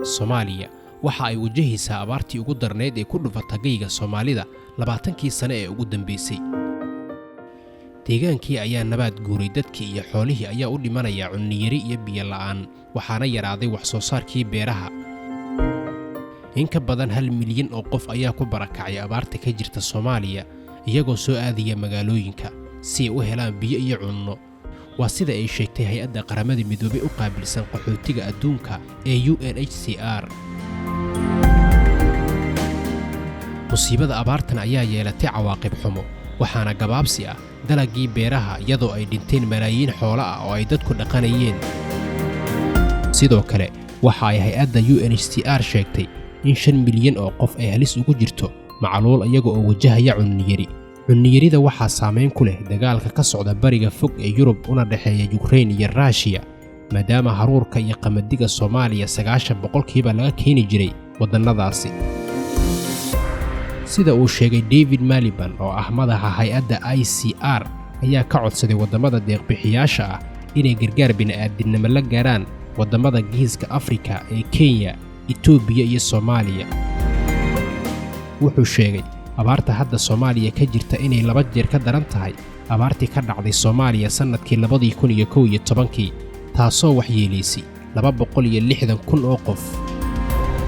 Soomaaliya waxa ay wajahaysaa abaartii ugu darneed ee ku dhufatay geyga Soomaalida 20kii sano ee ugu dambeysay. deegaankii ayaa nabaad guuray, dadkii iyo xoolihii ayaa u dhimanaya cunno yari iyo biyo la'aan, waxaana yaraaday wax soo saarkii beeraha. in ka badan 1 milyan oo qof ayaa ku barakacay abaarta ka jirta Soomaaliya iyagoo soo aadaya magaalooyinka si ay u helaan biyo iyo cunno. waa sida ay sheegtay hay'adda qaramada midoobay u qaabilsan qaxootiga adduunka ee UNHCR. musiibada abaartan ayaa yeelatay cawaaqib xumo, waxaana gabaabsi ah dalagii beeraha iyadoo ay dhinteen malaayiin xoolo ah oo ay dadku dhaqanayeen. sidoo kale waxa ay hay'adda UNHCR sheegtay in 5 milyan oo qof ay halis ugu jirto macluul iyaga oo wajahaya cunno yari. cunno yarida waxaa saameyn ku leh dagaalka ka socda bariga fog ee Yurub una dhaxeeya Ukraine iyo Russia, maadaama haruurka iyo qamadiga Soomaaliya 90% laga keeni jiray wadannadaasi. sida uu sheegay David Maliban oo ah madaxa hay'adda ICR ayaa ka codsaday wadamada deeq-bixiyaasha ah inay gargaar bini'aadinimo la gaaraan wadamada Geeska Afrika ee Kenya, Itoobiya iyo Soomaaliya. wuxuu sheegay abaarta hadda Soomaaliya ka jirta inay 2 jeer ka daran tahay abaartii ka dhacday Soomaaliya sanadkii 2011 taasoo waxyeelaysay 260,000 oo qof.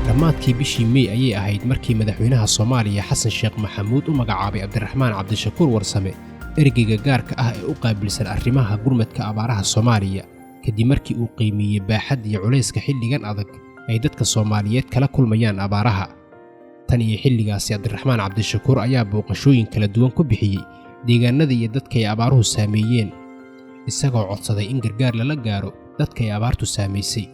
dhammaadkii bishii May ayay ahayd markii madaxweynaha Soomaaliya Xasan Sheekh Maxamuud u magacaabay Cabdiraxmaan Cabdishakuur Warsame ergeyga gaarka ah ee u qaabilsan arrimaha gurmadka abaaraha Soomaaliya, kadib markii uu qiimeeyay baaxadda iyo culayska xilligan adag ay dadka Soomaaliyeed kala kulmayaan abaaraha. tan iyo xilligaasi Cabdiraxmaan Cabdishakuur ayaa booqashooyin kala duwan ku bixiyay deegaanada iyo dadka ay abaaruhu saameeyeen, isagoo codsaday in gargaar lala gaaro dadka ay abaartu saameysay.